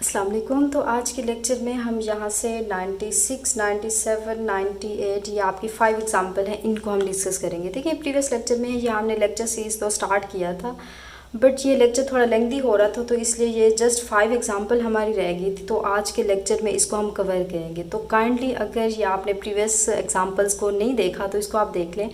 अस्सलाम वालेकुम। तो आज के लेक्चर में हम यहाँ से 96, 97, 98 ये आपकी 5 एग्जांपल हैं, इनको हम डिस्कस करेंगे। देखिए प्रीवियस लेक्चर में ये हमने लेक्चर सीरीज़ तो स्टार्ट किया था, बट ये लेक्चर थोड़ा लेंथी हो रहा था, तो इसलिए ये जस्ट 5 एग्जांपल हमारी रह गई थी। तो आज के लेक्चर में इसको हम कवर करेंगे। तो काइंडली अगर ये आपने प्रीवियस एग्जांपल्स को नहीं देखा तो इसको आप देख लें,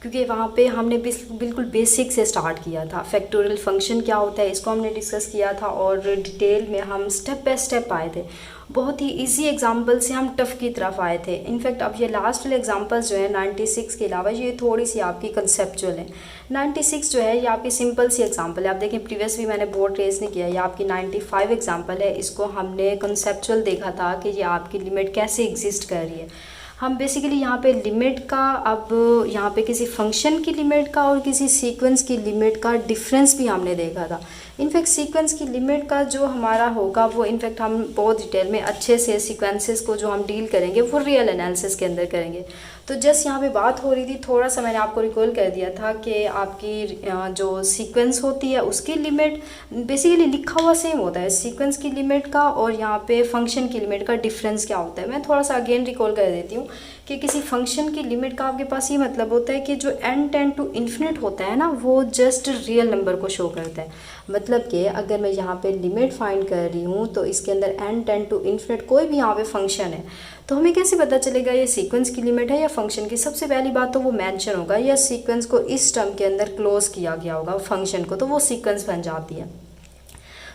क्योंकि वहाँ पे हमने बिल्कुल बेसिक से स्टार्ट किया था। फैक्टोरियल फंक्शन क्या होता है इसको हमने डिस्कस किया था और डिटेल में हम स्टेप बाय स्टेप आए थे। बहुत ही इजी एग्जांपल से हम टफ़ की तरफ आए थे। इनफैक्ट अब ये लास्ट वाले एग्जांपल्स जो है 96 के अलावा ये थोड़ी सी आपकी कंसेप्चुअल है। 96 जो है ये आपकी सिंपल सी एग्जांपल है। आप देखें प्रीवियस भी मैंने बोर्ड रेस नहीं किया। ये आपकी 95 एग्जांपल है। इसको हमने कंसेप्चुअल देखा था कि ये आपकी लिमिट कैसे एग्जिस्ट कर रही है। हम बेसिकली यहाँ पे लिमिट का, अब यहाँ पे किसी फंक्शन की लिमिट का और किसी सीक्वेंस की लिमिट का डिफरेंस भी हमने देखा था। इनफैक्ट सीक्वेंस की लिमिट का जो हमारा होगा वो इनफैक्ट हम बहुत डिटेल में अच्छे से सीक्वेंसेस को जो हम डील करेंगे वो रियल एनालिसिस के अंदर करेंगे। तो जस्ट यहाँ पे बात हो रही थी, थोड़ा सा मैंने आपको रिकॉल कर दिया था कि आपकी जो सीक्वेंस होती है उसकी लिमिट बेसिकली लिखा हुआ सेम होता है। सीक्वेंस की लिमिट का और यहाँ पे फंक्शन की लिमिट का डिफरेंस क्या होता है, मैं थोड़ा सा अगेन रिकॉल कर देती हूँ कि किसी फंक्शन की लिमिट का आपके पास ये मतलब होता है कि जो n टेंड टू इन्फिनिट होता है ना, वो जस्ट रियल नंबर को शो करता है। मतलब कि अगर मैं यहाँ पे लिमिट फाइंड कर रही हूँ तो इसके अंदर n टेंड टू इन्फिनिट कोई भी यहाँ पे फंक्शन है, तो हमें कैसे पता चलेगा ये सीक्वेंस की लिमिट है या फंक्शन की। सबसे पहली बात तो वो मेंशन होगा या सीक्वेंस को इस टर्म के अंदर क्लोज किया गया होगा फंक्शन को, तो वो सीक्वेंस बन जाती है।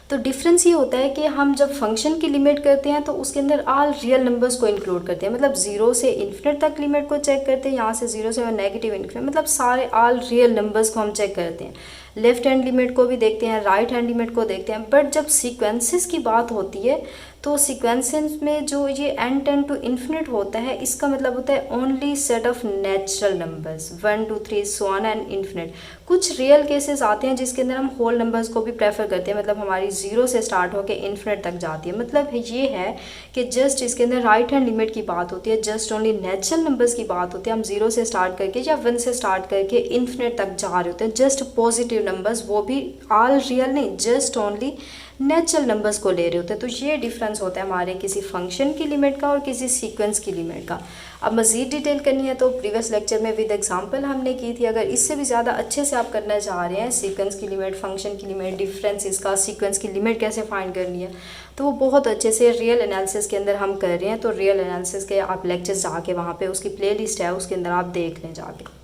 तो डिफरेंस ये होता है कि हम जब फंक्शन की लिमिट करते हैं तो उसके अंदर ऑल रियल नंबर्स को इंक्लूड करते हैं। मतलब 0 से इन्फिनिट तक लिमिट को चेक करते हैं, यहाँ से 0 से नेगेटिव इन्फिनिट, मतलब सारे ऑल रियल नंबर्स को हम चेक करते हैं। लेफ्ट हैंड लिमिट को भी देखते हैं, राइट हैंड लिमिट को देखते हैं। बट जब सीक्वेंसेस की बात होती है तो सीक्वेंसेस में जो ये n टेंड टू इन्फिनिट होता है, इसका मतलब होता है only set of natural numbers 1 2 3 so on and infinite. कुछ रियल केसेस आते हैं जिसके अंदर हम होल नंबर्स को भी प्रेफर करते हैं, मतलब हमारी 0 से स्टार्ट होकर इन्फिनिट तक जाती है। मतलब ये है कि जस्ट इसके अंदर राइट हैंड लिमिट की बात होती है, जस्ट ओनली नेचुरल नंबर्स की बात होती है। हम 0 से स्टार्ट करके या 1 से स्टार्ट करके इन्फिनिट तक जा रहे होते हैं, जस्ट पॉजिटिव नंबर्स, वो भी ऑल रियल नहीं, जस्ट ओनली नेचुरल नंबर्स को ले रहे होते हैं। तो ये डिफरेंस होता है हमारे किसी फंक्शन की लिमिट का और किसी सीक्वेंस की लिमिट का। अब मज़ीद डिटेल करनी है तो प्रीवियस लेक्चर में विद एग्जांपल हमने की थी। अगर इससे भी ज़्यादा अच्छे से आप करना चाह रहे हैं, सीक्वेंस की लिमिट, फंक्शन की लिमिट, डिफरेंस इसका, सीक्वेंस की लिमिट कैसे फाइंड करनी है, तो वो बहुत अच्छे से रियल एनालिसिस के अंदर हम कर रहे हैं। तो रियल एनालिसिस के आप लेक्चर्स जाके वहाँ पर उसकी प्ले लिस्ट है, उसके अंदर आप देख लें जाके।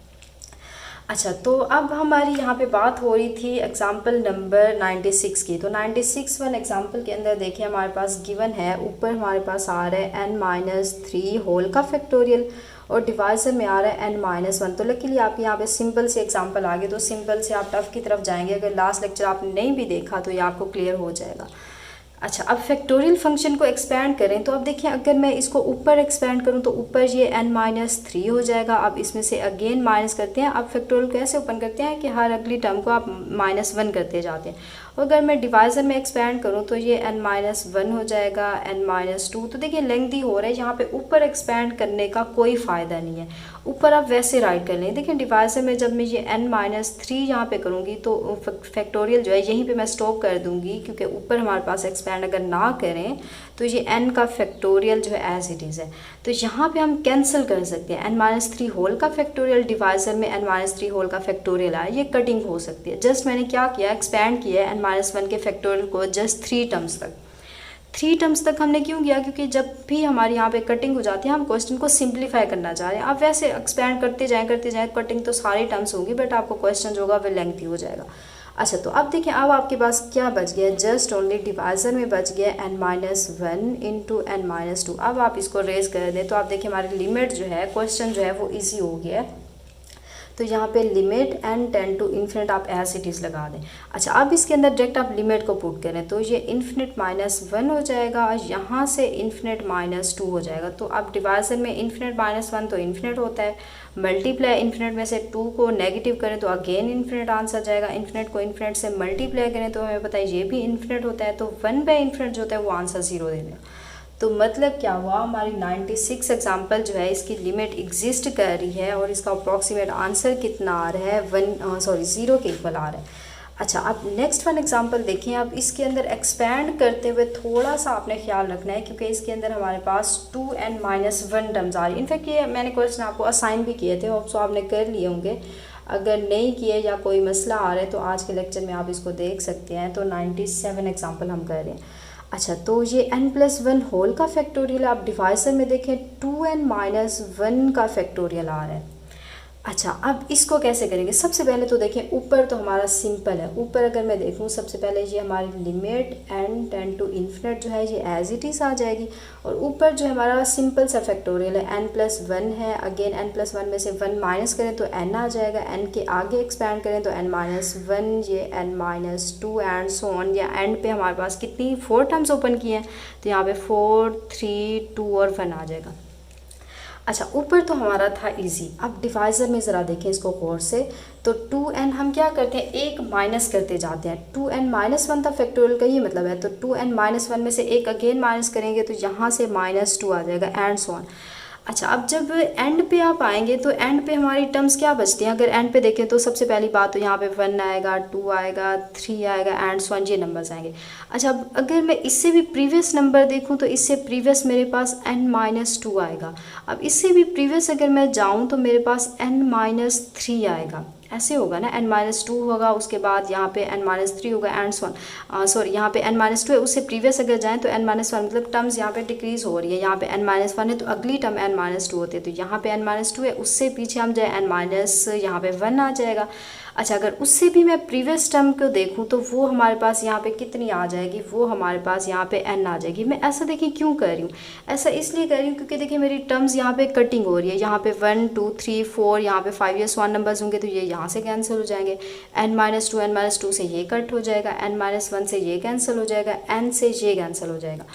अच्छा, तो अब हमारी यहाँ पे बात हो रही थी एग्जाम्पल नंबर 96 की। तो 96 वन एग्जाम्पल के अंदर देखिए हमारे पास गिवन है, ऊपर हमारे पास आ रहा है n-3 होल का फैक्टोरियल और डिवाइजर में आ रहा है n-1। तो लकीली आपके यहाँ पे सिंपल से एग्जाम्पल आ गए, तो सिंपल से आप टफ की तरफ जाएंगे। अगर लास्ट लेक्चर आपने नहीं भी देखा तो ये आपको क्लियर हो जाएगा। अच्छा, अब फैक्टोरियल फंक्शन को एक्सपैंड करें तो अब देखिए अगर मैं इसको ऊपर एक्सपैंड करूं तो ऊपर ये n-3 हो जाएगा। अब इसमें से अगेन माइनस करते हैं। अब फैक्टोरियल कैसे ओपन करते हैं कि हर अगली टर्म को आप -1 करते जाते हैं। और अगर मैं डिवाइजर में एक्सपैंड करूं तो ये n-1 हो जाएगा, n-2। तो देखिए लेंथी हो रहा है, यहाँ पे ऊपर एक्सपैंड करने का कोई फ़ायदा नहीं है। ऊपर आप वैसे राइट कर लें। देखिए डिवाइजर में जब मैं ये n-3 यहाँ पे करूँगी तो फैक्टोरियल जो है यहीं पे मैं स्टॉप कर दूँगी, क्योंकि ऊपर हमारे पास एक्सपैंड अगर ना करें तो ये n का फैक्टोरियल जो है एज इट इज़ है। तो यहाँ पे हम कैंसिल कर सकते हैं। n-3 होल का फैक्टोरियल डिवाइजर में n-3 होल का फैक्टोरियल आया, ये कटिंग हो सकती है। जस्ट मैंने क्या किया, एक्सपैंड किया है n-1 के फैक्टोरियल को जस्ट 3 टर्म्स तक। 3 टर्म्स तक हमने क्यों किया, क्योंकि जब भी हमारी यहाँ पे कटिंग हो जाती है हम क्वेश्चन को सिंप्लीफाई करना चाह रहे हैं। आप वैसे एक्सपैंड करते जाएं, कटिंग तो सारी टर्म्स होगी, बट आपको क्वेश्चन जो होगा वो लेंथी हो जाएगा। अच्छा, तो अब देखिए अब आपके पास क्या बच गया, जस्ट ओनली डिवाइजर में बच गया n-1 इंटू n-2। अब आप इसको रेज कर दें तो आप देखिए हमारी लिमिट जो है, क्वेश्चन जो है वो ईजी हो गया है। तो यहाँ पे limit n tend to infinite आप एज इट इज़ लगा दें। अच्छा, अब इसके अंदर डायरेक्ट आप लिमिट को पुट करें तो ये इन्फिनिट -1 हो जाएगा और यहाँ से इन्फिनिट -2 हो जाएगा। तो अब डिवाइजर में इन्फिनिट -1 तो इन्फिनिट होता है, मल्टीप्लाई इन्फिनिट में से 2 को नेगेटिव करें तो अगेन इन्फिनिट आंसर जाएगा। इन्फिनिट को इन्फिनिट से मल्टीप्लाई करें तो हमें पता है ये भी इन्फिनिट होता है, तो 1/इन्फिनिट जो होता है वो आंसर 0 दे देगा। तो मतलब क्या हुआ, हमारी 96 एग्जाम्पल जो है इसकी लिमिट एग्जिस्ट कर रही है और इसका अप्रॉक्सीमेट आंसर कितना आ रहा है, 0 के इक्वल आ रहा है। अच्छा, अब नेक्स्ट वन एग्जांपल देखिए। अब इसके अंदर एक्सपेंड करते हुए थोड़ा सा आपने ख्याल रखना है, क्योंकि इसके अंदर हमारे पास 2n-1 टर्म्स आ रही है। इनफैक्ट ये मैंने क्वेश्चन आपको असाइन भी किए थे, होप सो आपने कर लिए होंगे। अगर नहीं किए या कोई मसला आ रहा है तो आज के लेक्चर में आप इसको देख सकते हैं। तो 97 एग्जाम्पल हम कर रहे हैं। अच्छा, तो ये n+1 होल का फैक्टोरियल, आप डिवाइसर में देखें 2n-1 का फैक्टोरियल आ रहा है। अच्छा, अब इसको कैसे करेंगे? सबसे पहले तो देखें, ऊपर तो हमारा सिंपल है। ऊपर अगर मैं देखूं, सबसे पहले ये हमारी limit n tend to infinite जो है ये एज इट इज़ आ जाएगी। और ऊपर जो हमारा सिंपल सा फैक्टोरियल है n+1 है। अगेन n+1 में से 1 माइनस करें तो n आ जाएगा, n के आगे एक्सपैंड करें तो n-1, ये n-2 एंड सो ऑन। या एंड पे हमारे पास कितनी 4 टर्म्स ओपन किए हैं, तो यहाँ पे 4, 3, 2 और 1 आ जाएगा। अच्छा, ऊपर तो हमारा था इजी। अब डिवाइज़र में ज़रा देखें इसको गौर से। तो 2n हम क्या करते हैं, एक माइनस करते जाते हैं। 2n-1 था फैक्टोरियल का, ये मतलब है। तो 2n-1 में से एक अगेन माइनस करेंगे तो यहाँ से -2 आ जाएगा एंड सो ऑन। अच्छा, अब जब एंड पे आप आएंगे तो एंड पे हमारी टर्म्स क्या बचती हैं? अगर एंड पे देखें तो सबसे पहली बात तो यहाँ पे 1 आएगा, 2 आएगा, 3 आएगा एंड सो ऑन, ये नंबर्स आएंगे। अच्छा, अब अगर मैं इससे भी प्रीवियस नंबर देखूँ तो इससे प्रीवियस मेरे पास n-2 आएगा। अब इससे भी प्रीवियस अगर मैं जाऊँ तो मेरे पास n-3 आएगा। ऐसे होगा ना, n-2 होगा, उसके बाद यहाँ पे n-3 होगा एंड सो ऑन। सॉरी, यहाँ पे n-2 है, उससे प्रीवियस अगर जाएं तो n-1 मतलब टर्म्स यहाँ पे डिक्रीज हो रही है। यहाँ पे n-1 है तो अगली टर्म n-2 होती है। तो यहाँ पे n-2 है, उससे पीछे हम जाए यहाँ पे 1 आ जाएगा। अच्छा, अगर उससे भी मैं प्रीवियस टर्म को देखूं तो वो हमारे पास यहाँ पे कितनी आ जाएगी, वो हमारे पास यहाँ पे n आ जाएगी। मैं ऐसा देखिए क्यों कर रही हूँ, ऐसा इसलिए कर रही हूँ क्योंकि देखिए मेरी टर्म्स यहाँ पे कटिंग हो रही है। यहाँ पे 1, 2, 3, 4, यहाँ पे 5 या 1 नंबर्स होंगे तो ये यहाँ से कैंसिल हो जाएंगे। n-2 से ये कट हो जाएगा, n-1 से ये कैंसिल हो जाएगा, n से ये कैंसिल हो जाएगा।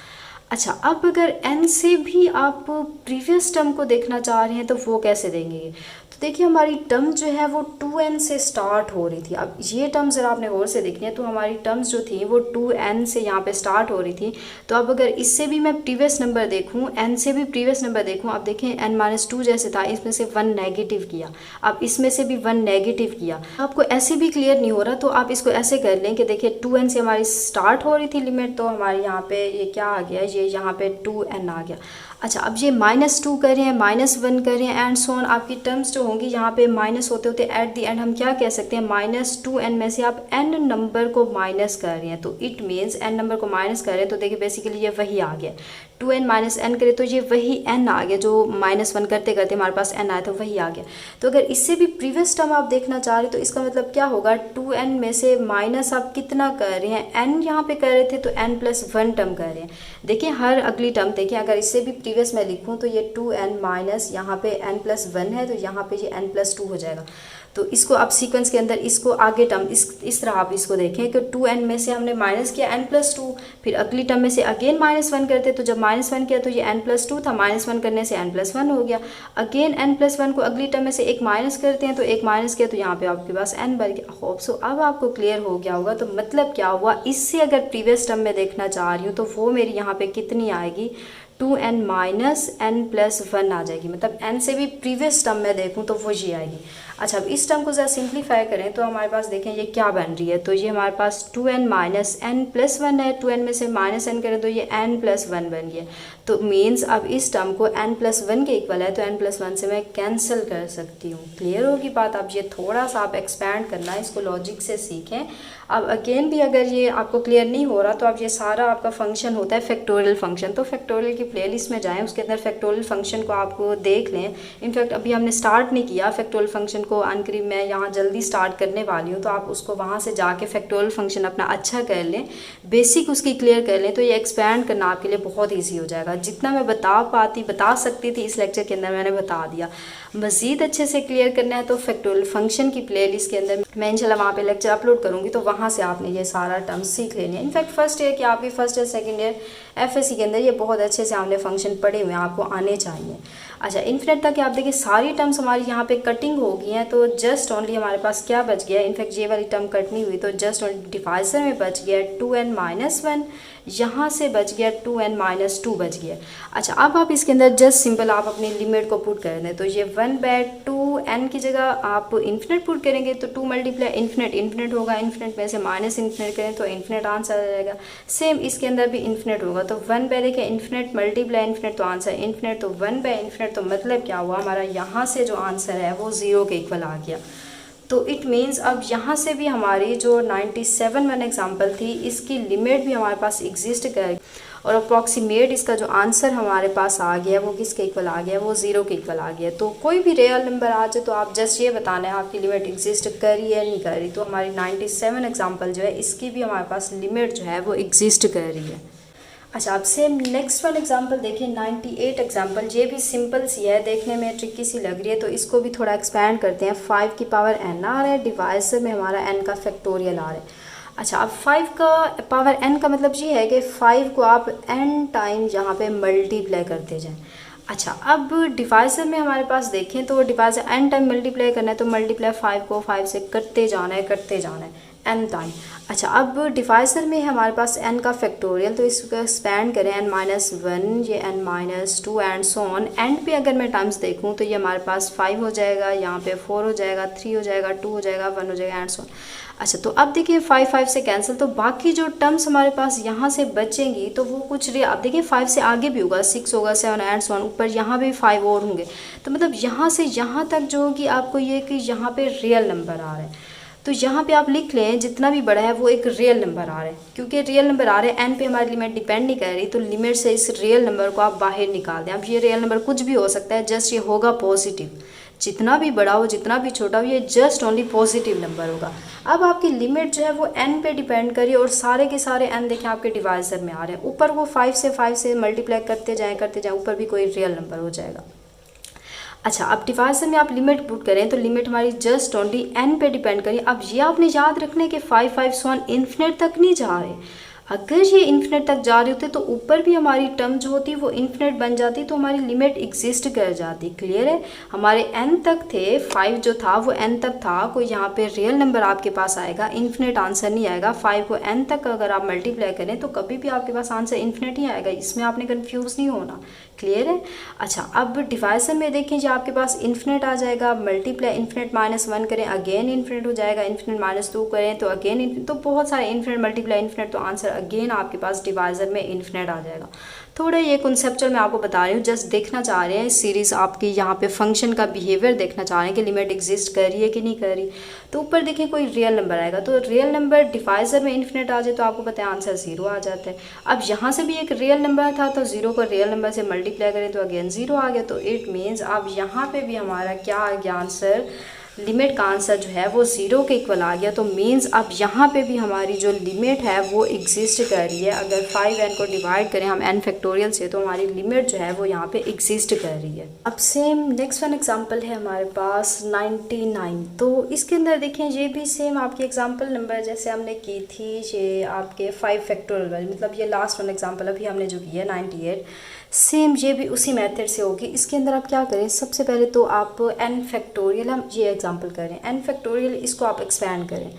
अच्छा, अब अगर n से भी आप प्रीवियस टर्म को देखना चाह रहे हैं तो वो कैसे देंगे? तो देखिए हमारी टर्म जो है वो 2n से स्टार्ट हो रही थी। अब ये टर्म ज़रा आपने गौर से देखनी है। तो हमारी टर्म्स जो थी वो 2n से यहाँ पे स्टार्ट हो रही थी। तो अब अगर इससे भी मैं प्रीवियस नंबर देखूँ, n से भी प्रीवियस नंबर देखूँ, अब देखें n-2 जैसे था, इसमें से 1 नेगेटिव किया, अब इसमें से भी 1 नेगेटिव किया। आपको ऐसे भी क्लियर नहीं हो रहा तो आप इसको ऐसे कर लें कि देखिए 2n से हमारी स्टार्ट हो रही थी लिमिट, तो हमारे यहाँ पे ये क्या आ गया, ये यहाँ पे 2n आ गया। अच्छा, अब ये -2 कर रहे हैं, -1 कर रहे हैं एंड सो ऑन। आपकी टर्म्स जो होंगी यहाँ पे माइनस होते होते एट द एंड हम क्या कह सकते हैं, -2n में से आप n नंबर को माइनस कर रहे हैं। तो इट मीन्स n नंबर को माइनस कर रहे हैं तो देखिए बेसिकली ये वही आ गया। 2n - n करे तो ये वही n आ गया, जो -1 करते करते हमारे पास n आया तो वही आ गया। तो अगर इससे भी प्रीवियस टर्म आप देखना चाह रहे तो इसका मतलब क्या होगा, 2n में से माइनस आप कितना कर रहे हैं, n यहाँ पे कर रहे थे तो n+1 टर्म कर रहे हैं। देखिए हर अगली टर्म देखिए, अगर इससे भी प्रीवियस मैं लिखूँ तो ये 2n माइनस यहाँ पे n+1 है तो यहाँ पे ये n+2 हो जाएगा। तो इसको अब सीक्वेंस के अंदर इसको आगे टर्म इस तरह आप इसको देखें कि 2n में से हमने माइनस किया n+2, फिर अगली टर्म में से अगेन -1 करते, तो जब -1 किया तो ये n+2 था, -1 करने से n+1 हो गया। अगेन n+1 को अगली टर्म में से एक माइनस करते हैं तो एक माइनस किया तो यहाँ पे आपके पास n बन गया। होप सो अब आपको क्लियर हो गया होगा। तो मतलब क्या हुआ, इससे अगर प्रीवियस टर्म में देखना चाह रही हूँ तो वो मेरी यहाँ पे कितनी आएगी, 2n - n+1 आ जाएगी। मतलब n से भी प्रीवियस टर्म में देखूँ तो वो ये आएगी। अच्छा, अब इस टर्म को ज़रा सिंप्लीफाई करें तो हमारे पास देखें ये क्या बन रही है। तो ये हमारे पास 2n - n+1 है, 2n में से -n करें तो ये n+1 बन गया। तो मीन्स अब इस टर्म को n+1 के इक्वल है तो n+1 से मैं कैंसिल कर सकती हूँ। क्लियर होगी बात। अब ये थोड़ा सा आप एक्सपैंड करना, इसको लॉजिक से सीखें। अब अगेन भी अगर ये आपको क्लियर नहीं हो रहा तो अब ये सारा आपका फंक्शन होता है फैक्टोरियल फंक्शन। तो फैक्टोरियल की प्लेलिस्ट में जाएं, उसके अंदर फैक्टोरियल फंक्शन को आपको देख लें। इनफैक्ट अभी हमने स्टार्ट नहीं किया फैक्टोरियल फंक्शन को, अनकरीब मैं यहाँ जल्दी स्टार्ट करने वाली हूँ। तो आप उसको वहाँ से जाके फैक्टोरियल फंक्शन अपना अच्छा कर लें, बेसिक उसकी क्लियर कर लें, तो ये एक्सपैंड करना आपके लिए बहुत ईजी हो जाएगा। जितना मैं बता सकती थी इस लेक्चर के अंदर मैंने बता दिया। मज़ीद अच्छे से क्लियर करना है तो फैक्टोरियल फंक्शन की प्लेलिस्ट के अंदर मैं इंशाल्लाह वहाँ पे लेक्चर अपलोड करूँगी, तो वहाँ से आपने ये सारा टर्म्स सीख लेनी है। इनफैक्ट फर्स्ट ईयर की आपकी first year second year FSC के अंदर ये बहुत अच्छे से आपने फंक्शन पढ़े हुए हैं, आपको आने चाहिए। अच्छा, इन्फिनिट तक आप देखिए सारी टर्म्स हमारी यहाँ पे कटिंग हो गई हैं, तो जस्ट ओनली हमारे पास क्या बच गया, इनफैक्ट ये वाली टर्म कट नहीं हुई तो जस्ट ओनली डिवाइजर में बच गया 2n - 1 यहाँ से बच गया 2n-2 बच गया। अच्छा, अब आप इसके अंदर जस्ट सिंपल आप अपनी लिमिट को पुट कर दें, तो ये 1/2n की जगह आप इन्फिनिट पुट करेंगे तो 2 मल्टीप्लाई इन्फिनिट, इन्फिनिट होगा, इन्फिनिट में से माइनस इन्फिनिट करें तो इन्फिनिट आंसर आ जाएगा। सेम इसके अंदर भी इन्फिनिट होगा, तो 1 देखिए इन्फिनिट मल्टीप्लाई इन्फिनिट तो आंसर इन्फिनिट, तो 1/इन्फिनिट, तो मतलब क्या हुआ, हमारा यहाँ से जो आंसर है वो 0 के इक्वल आ गया। तो इट मीन्स अब यहाँ से भी हमारी जो 97 वन एग्जाम्पल थी इसकी लिमिट भी हमारे पास एग्जिस्ट कर, और अप्रॉक्सीमेट इसका जो आंसर हमारे पास आ गया वो किसके इक्वल आ गया, वो 0 के इक्वल आ गया। तो कोई भी रियल नंबर आ जाए तो आप जस्ट ये बताना है आपकी लिमिट एग्जिस्ट करी है नहीं कर रही। तो हमारी 97 एग्जाम्पल जो है इसकी भी हमारे पास लिमिट जो है वो एग्जिस्ट कर रही है। अच्छा, अब सेम नेक्स्ट वन एग्जांपल देखिए 98 एग्जांपल, ये भी सिंपल सी है, देखने में ट्रिकी सी लग रही है, तो इसको भी थोड़ा एक्सपैंड करते हैं। 5 की पावर n आ रहा है, डिवाइसर में हमारा n का फैक्टोरियल आ रहा है। अच्छा, अब 5 का पावर n का मतलब ये है कि 5 को आप n टाइम यहाँ पे मल्टीप्लाई करते जाएँ। अच्छा, अब डिवाइसर में हमारे पास देखें तो डिवाइसर n टाइम मल्टीप्लाई करना है, तो मल्टीप्लाई 5 को 5 से करते जाना है n टाइम। अच्छा, अब डिवाइसर में हमारे पास n का फैक्टोरियल, तो इसको एक्सपैंड करें n-1, ये n-2 and so on. And पे अगर मैं टाइम्स देखूं तो ये हमारे पास 5 हो जाएगा, यहाँ पे 4 हो जाएगा, 3 हो जाएगा, 2 हो जाएगा, 1 हो जाएगा एंड सो ऑन। अच्छा, तो अब देखिए 5 से कैंसिल, तो बाकी जो टर्म्स हमारे पास यहाँ से बचेंगी तो वो कुछ अब देखिए 5 से आगे भी होगा, 6 होगा, 7 एंड सो ऑन, ऊपर यहाँ भी 5 और होंगे। तो मतलब यहाँ से यहाँ तक जो होगी आपको ये कि यहाँ पे रियल नंबर आ रहे हैं, तो यहाँ पे आप लिख लें जितना भी बड़ा है वो एक रियल नंबर आ रहा है। क्योंकि रियल नंबर आ रहे हैं, एन पे हमारी लिमिट डिपेंड नहीं कर रही, तो लिमिट से इस रियल नंबर को आप बाहर निकाल दें। अब ये रियल नंबर कुछ भी हो सकता है, जस्ट ये होगा पॉजिटिव, जितना भी बड़ा हो जितना भी छोटा हो, ये जस्ट ओनली पॉजिटिव नंबर होगा। अब आपकी लिमिट जो है वो एन पे डिपेंड करिए, और सारे के सारे एन देखें आपके डिवाइजर में आ रहे हैं, ऊपर वो 5 से मल्टीप्लाई करते जाएँ, ऊपर भी कोई रियल नंबर हो जाएगा। अच्छा, अब डिवाइसर में आप लिमिट पुट करें तो लिमिट हमारी जस्ट ओनली n पे डिपेंड करें। अब ये आपने याद रखना है कि 5 सो ऑन इन्फिनिट तक नहीं जा रहे। अगर ये इन्फिनिट तक जा रहे होते तो ऊपर भी हमारी टर्म जो होती वो इन्फिनिट बन जाती, तो हमारी लिमिट एग्जिस्ट कर जाती। क्लियर है, हमारे n तक थे, 5 जो था वो n तक था, कोई यहाँ पे रियल नंबर आपके पास आएगा, इन्फिनिट आंसर नहीं आएगा। 5 को n तक अगर आप मल्टीप्लाई करें तो कभी भी आपके पास आंसर इन्फिनिट ही आएगा, इसमें आपने कन्फ्यूज़ नहीं होना। क्लियर है। अच्छा, अब डिवाइसर में देखें जो आपके पास इन्फिनिट आ जाएगा, मल्टीप्लाई इन्फिनिट -1 करें अगेन इन्फिनिट हो जाएगा, इन्फिनिट -2 करें तो अगेन इन्फिनिट, तो बहुत सारे इन्फिनिट मल्टीप्लाई इन्फिनिट, तो आंसर अगेन आपके पास डिवाइसर में इन्फिनिट आ जाएगा। थोड़ा ये कॉन्सेप्चुअल मैं आपको बता रही हूँ, जस्ट देखना चाह रहे हैं सीरीज़ आपकी यहाँ पे फंक्शन का बिहेवियर देखना चाह रहे हैं कि लिमिट एग्जिस्ट कर रही है कि नहीं कर रही। तो ऊपर देखें कोई रियल नंबर आएगा, तो रियल नंबर डिवाइसर में इन्फिनिट आ जाए तो आपको पता है आंसर 0 आ जाता है। अब यहाँ से भी एक रियल नंबर था, तो 0 को रियल नंबर से मल्टीप्लाई करें तो अगेन 0 आ गया। तो इट मीन्स अब यहाँ पे भी हमारा क्या आ गया आंसर, लिमिट का आंसर जो है वो 0 के इक्वल आ गया। तो मीन्स अब यहाँ पे भी हमारी जो लिमिट है वो एग्जिस्ट कर रही है। अगर 5n को डिवाइड करें हम n फैक्टोरियल से तो हमारी लिमिट जो है वो यहाँ पे एग्जिस्ट कर रही है। अब सेम नेक्स्ट वन एग्जांपल है हमारे पास 99। तो इसके अंदर देखें ये भी सेम आपकी एग्जांपल नंबर जैसे हमने की थी, ये आपके 5 फैक्टोरियल वाली, मतलब ये लास्ट वन एग्जांपल अभी हमने जो किया 98, सेम ये भी उसी मेथड से होगी। इसके अंदर आप क्या करें, सबसे पहले तो आप n फैक्टोरियल, हम ये एग्जांपल करें n फैक्टोरियल, इसको आप एक्सपैंड करें।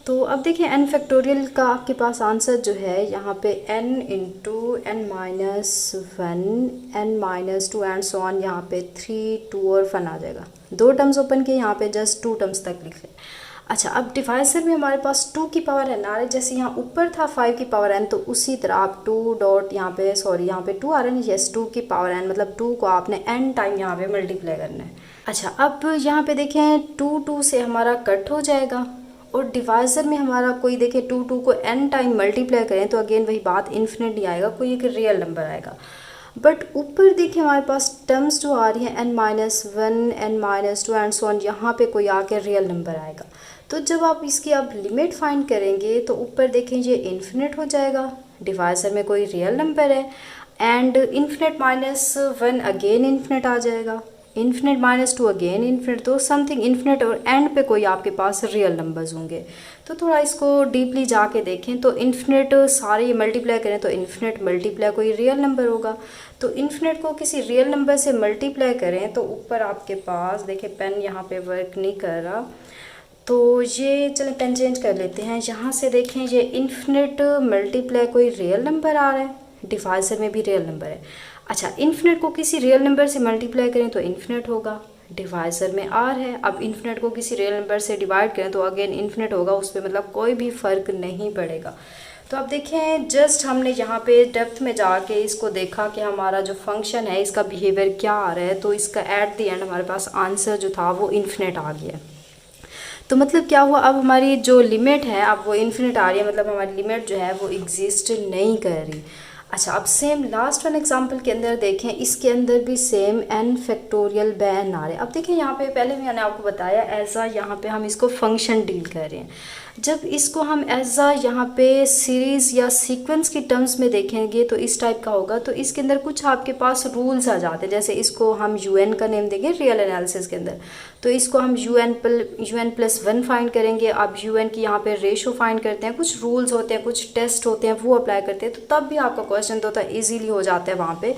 तो अब देखिए n फैक्टोरियल का आपके पास आंसर जो है यहाँ पे n into n-1 n-2 and so on, यहाँ पे 3 2 और 1 आ जाएगा। 2 टर्म्स ओपन किए, यहाँ पे जस्ट 2 टर्म्स तक लिख लें। अच्छा, अब डिवाइसर में हमारे पास 2 की पावर n आ रहा है, जैसे यहाँ ऊपर था 5 की पावर n, तो उसी तरह आप 2 डॉट यहाँ पे यहाँ पे 2 आ रहा है, यस 2 की पावर n, मतलब 2 को आपने n टाइम यहाँ पे मल्टीप्लाई करना है। अच्छा, अब यहाँ पे देखें 2 से हमारा कट हो जाएगा, और डिवाइसर में हमारा कोई देखें 2 को n टाइम मल्टीप्लाई करें तो अगेन वही बात, इन्फिनिट नहीं आएगा, कोई एक रियल नंबर आएगा। बट ऊपर देखिए हमारे पास टर्म्स जो आ रही हैं n-1 n-2 and so on, यहाँ पे कोई आके रियल नंबर आएगा। तो जब आप इसकी अब लिमिट फाइंड करेंगे तो ऊपर देखें ये इन्फिनिट हो जाएगा, डिवाइसर में कोई रियल नंबर है, एंड इन्फिनिट -1 अगेन इन्फिनिट आ जाएगा, इन्फिनिट -2 अगेन इन्फिनिट, तो समथिंग इन्फिनिट, और एंड पे कोई आपके पास रियल नंबर्स होंगे। तो थोड़ा इसको डीपली जाके देखें तो इन्फिनिट सारे मल्टीप्लाई करें तो इन्फिनिट मल्टीप्लाई कोई रियल नंबर होगा, तो इन्फिनिट को किसी रियल नंबर से मल्टीप्लाई करें तो ऊपर आपके पास देखिए पेन यहाँ पे वर्क नहीं कर रहा, तो ये चलें पेन चेंज कर लेते हैं। यहाँ से देखें ये इन्फिनिट मल्टीप्लाई कोई रियल नंबर आ रहा है, डिवाइज़र में भी रियल नंबर है। अच्छा, इन्फिनिट को किसी रियल नंबर से मल्टीप्लाई करें तो इन्फिनिट होगा, डिवाइज़र में आर है। अब इन्फिनिट को किसी रियल नंबर से डिवाइड करें तो अगेन इन्फिनिट होगा, उस पर मतलब कोई भी फ़र्क नहीं पड़ेगा। तो अब देखें जस्ट हमने यहाँ पे डेप्थ में जाके इसको देखा कि हमारा जो फंक्शन है इसका बिहेवियर क्या आ रहा है, तो इसका एट द एंड हमारे पास आंसर जो था वो इन्फिनिट आ गया। तो मतलब क्या हुआ, अब हमारी जो लिमिट है अब वो इन्फिनिट आ रही है, मतलब हमारी लिमिट जो है वो एग्जिस्ट नहीं कर रही। अच्छा, अब सेम लास्ट वन एग्जांपल के अंदर देखें, इसके अंदर भी same n factorial by n आ रहे हैं। अब देखें यहाँ पे पहले भी मैंने आपको बताया एज आ, यहाँ पे हम इसको फंक्शन डील कर रहे हैं। जब इसको हम एज आ यहाँ पे सीरीज़ या सीक्वेंस की टर्म्स में देखेंगे तो इस टाइप का होगा। तो इसके अंदर कुछ आपके पास रूल्स आ जाते हैं, जैसे इसको हम un का नेम देंगे रियल एनालिसिस के अंदर, तो इसको हम un+1 फाइंड करेंगे। अब un की यहाँ पे रेशो फाइंड करते हैं, कुछ रूल्स होते हैं, कुछ टेस्ट होते हैं, वो अप्लाई करते हैं, तो तब भी आपका क्वेश्चन तो होता है ईजीली हो जाता है वहाँ पे।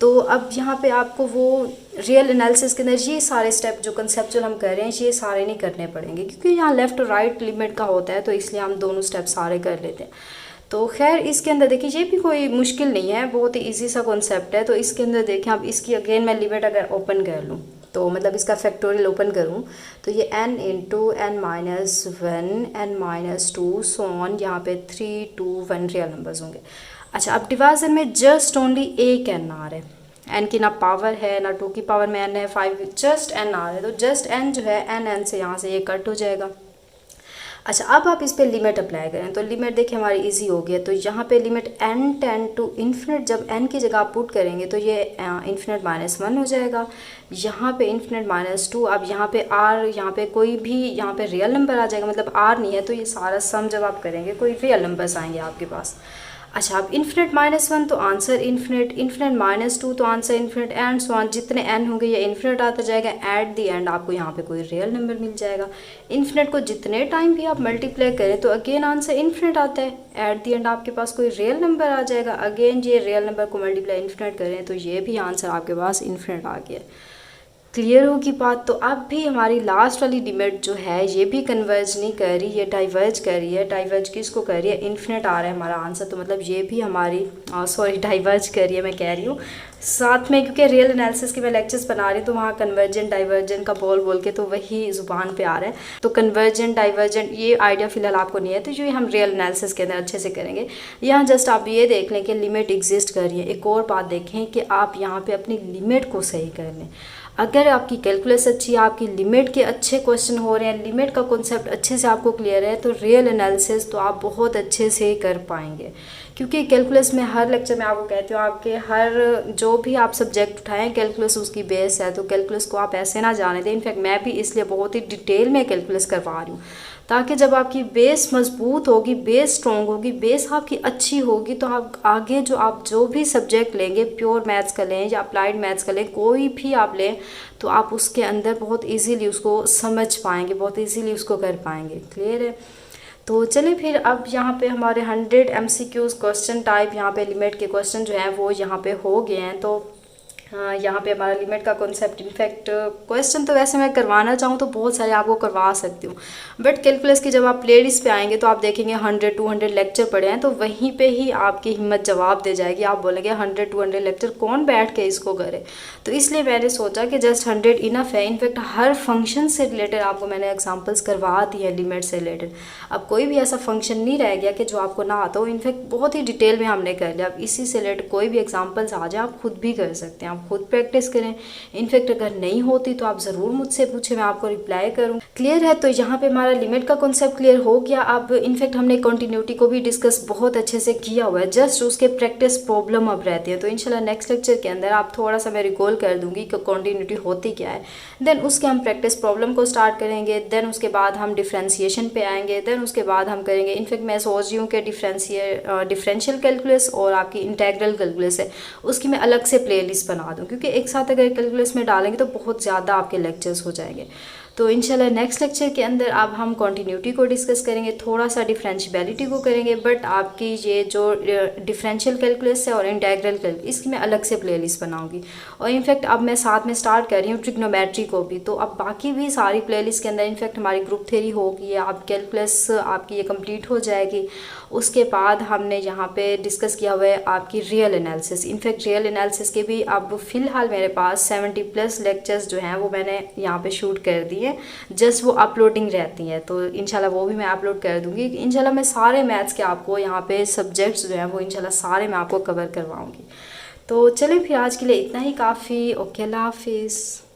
तो अब यहाँ पे आपको वो रियल एनालिसिस के अंदर ये सारे स्टेप जो कंसेप्चुअल हम कर रहे हैं ये सारे नहीं करने पड़ेंगे, क्योंकि यहाँ लेफ़्ट और राइट लिमिट का होता है, तो इसलिए हम दोनों स्टेप सारे कर लेते हैं। तो खैर इसके अंदर देखिए ये भी कोई मुश्किल नहीं है, बहुत ही ईजी सा कॉन्सेप्ट है। तो इसके अंदर देखें, अब इसकी अगेन मैं लिमिट अगर ओपन कर लूँ तो मतलब इसका फैक्टोरियल ओपन करूँ तो ये n into n-1 n-2 so on, यहाँ पे 3 2 1 रियल नंबर्स होंगे। अच्छा, अब डिवाइजर में जस्ट ओनली एक n आ रहा है, n की ना पावर है ना 2 की पावर में n है, 5 जस्ट n आ रहा है, तो जस्ट n जो है n से यहाँ से ये कट हो जाएगा। अच्छा, अब आप इस पे लिमिट अप्लाई करें तो लिमिट देखिए हमारी इजी हो गई है। तो यहाँ पे limit n tend to infinite, जब n की जगह आप पुट करेंगे तो ये इन्फिनिट -1 हो जाएगा, यहाँ पे इन्फिनिट -2। अब यहाँ पे r, यहाँ पे कोई भी यहाँ पे रियल नंबर आ जाएगा, मतलब r नहीं है तो ये सारा सम जब आप करेंगे कोई रियल नंबर्स आएंगे आपके पास। अच्छा, अब इन्फिनिट -1 तो आंसर इन्फिनिट, इन्फिनिट -2 तो answer infinite, and so on, जितने n होंगे ये इन्फिनिट आता जाएगा। एट द एंड आपको यहाँ पे कोई रियल नंबर मिल जाएगा। इन्फिनिट को जितने टाइम भी आप मल्टीप्लाई करें तो अगेन आंसर इन्फिनिट आता है, एट द एंड आपके पास कोई रियल नंबर आ जाएगा। अगेन ये रियल नंबर को मल्टीप्लाई इन्फिनिट करें तो ये भी आंसर आपके पास इन्फिनिट आ गया। क्लियर होगी बात। तो अब भी हमारी लास्ट वाली लिमिट जो है ये भी कन्वर्ज नहीं कर रही, ये डाइवर्ज कर रही है। डाइवर्ज किसको कर रही है, इन्फिनिट आ रहा है हमारा आंसर, तो मतलब ये भी हमारी डाइवर्ज कर रही है, मैं कह रही हूँ साथ में, क्योंकि रियल एनालिसिस के मैं लेक्चर्स बना रही हूँ तो वहाँ कन्वर्जेंट डाइवर्जेंट का बोल के तो वही ज़ुबान पे आ रहा है। तो कन्वर्जेंट डाइवर्जेंट ये आइडिया फ़िलहाल आपको नहीं है, तो ये हम रियल एनालिसिस के अंदर अच्छे से करेंगे। यहाँ जस्ट आप ये देख लें कि लिमिट एग्जिस्ट कर रही है। एक और बात देखें कि आप यहाँ पे अपनी लिमिट को सही कर लें। अगर आपकी कैलकुलस अच्छी है, आपकी लिमिट के अच्छे क्वेश्चन हो रहे हैं, लिमिट का कॉन्सेप्ट अच्छे से आपको क्लियर है, तो रियल एनालिसिस तो आप बहुत अच्छे से कर पाएंगे। क्योंकि कैलकुलस में हर लेक्चर में आपको कहती हूँ, आपके हर जो भी आप सब्जेक्ट उठाएं कैलकुलस उसकी बेस है, तो कैलकुलस को आप ऐसे ना जाने दें। इनफैक्ट मैं भी इसलिए बहुत ही डिटेल में कैलकुलस करवा रही हूँ, ताकि जब आपकी बेस मजबूत होगी, बेस स्ट्रॉन्ग होगी, बेस आपकी अच्छी होगी, तो आप आगे जो भी सब्जेक्ट लेंगे, प्योर मैथ्स का लें या अप्लाइड मैथ्स का लें, कोई भी आप लें, तो आप उसके अंदर बहुत इजीली उसको समझ पाएंगे, बहुत इजीली उसको कर पाएंगे। क्लियर है। तो चलिए फिर अब यहाँ पे हमारे 100 MCQs क्वेश्चन टाइप यहाँ पे लिमिट के क्वेश्चन जो हैं वो यहाँ पे हो गए हैं। तो यहाँ पे हमारा लिमिट का कॉन्सेप्ट, इनफैक्ट क्वेश्चन तो वैसे मैं करवाना चाहूँ तो बहुत सारे आपको करवा सकती हूँ, बट कैलकुलस की जब आप प्लेलिस्ट पे आएंगे तो आप देखेंगे 100-200 लेक्चर पड़े हैं, तो वहीं पे ही आपकी हिम्मत जवाब दे जाएगी। आप बोलेंगे 100-200 लेक्चर कौन बैठ के इसको करे, तो इसलिए मैंने सोचा कि जस्ट 100 इनफ है। इनफैक्ट हर फंक्शन से रिलेटेड आपको मैंने एग्जाम्पल्स करवा दी है लिमिट से रिलेटेड। अब कोई भी ऐसा फंक्शन नहीं रह गया कि जो आपको ना आता हो, इनफैक्ट बहुत ही डिटेल में हमने कर लिया। अब इसी से रिलेटेड कोई भी एग्जाम्पल्स आ जाए आप खुद भी कर सकते हैं, खुद प्रैक्टिस करें। इनफैक्ट अगर नहीं होती तो आप ज़रूर मुझसे पूछें, मैं आपको रिप्लाई करूँ। क्लियर है। तो यहाँ पे हमारा लिमिट का कॉन्सेप्ट क्लियर हो गया। अब इनफैक्ट हमने कंटिन्यूटी को भी डिस्कस बहुत अच्छे से किया हुआ है, जस्ट उसके प्रैक्टिस प्रॉब्लम अब रहती है। तो इंशाल्लाह नेक्स्ट लेक्चर के अंदर आप थोड़ा सा मैं रिकॉल कर दूँगी कि कंटिन्यूटी होती क्या है, देन उसके हम प्रैक्टिस प्रॉब्लम को स्टार्ट करेंगे, देन उसके बाद हम डिफ्रेंसिएशन पे आएंगे, देन उसके बाद हम करेंगे। इनफैक्ट मैं सोच रही हूँ कि डिफरेंशियल कैलकुलस और आपकी इंटेग्रल कैलकुलस है उसकी मैं अलग से प्लेलिस्ट बना दूँ, क्योंकि एक साथ अगर कैलकुलस में डालेंगे तो बहुत ज़्यादा आपके लेक्चर्स हो जाएंगे। तो इंशाल्लाह नेक्स्ट लेक्चर के अंदर अब हम कॉन्टीन्यूटी को डिस्कस करेंगे, थोड़ा सा डिफरेंशियबिलिटी को करेंगे, बट आपकी ये जो डिफरेंशियल कैलकुलस है और इंटेग्रल कैलकुलस इसकी मैं अलग से प्लेलिस्ट बनाऊंगी। और इनफैक्ट अब मैं साथ में स्टार्ट कर रही हूँ ट्रिग्नोमेट्री को भी, तो अब बाकी भी सारी प्लेलिस्ट के अंदर इनफैक्ट हमारी ग्रुप थ्योरी होगी, आप कैलकुलस आपकी ये कंप्लीट हो जाएगी। उसके बाद हमने यहाँ पे डिस्कस किया हुआ है आपकी real analysis. In fact real analysis के भी अब फ़िलहाल मेरे पास 70+ लेक्चर्स जो हैं वो मैंने यहाँ पे शूट कर दिए, जस्ट वो अपलोडिंग रहती हैं, तो इंशाल्लाह वो भी मैं अपलोड कर दूँगी। इंशाल्लाह मैं सारे मैथ्स के आपको यहाँ पे सब्जेक्ट्स जो हैं वो इंशाल्लाह सारे मैं आपको कवर करवाऊँगी। तो चलिए फिर आज के लिए इतना ही काफ़ी। ओके, अल्लाह हाफिज़।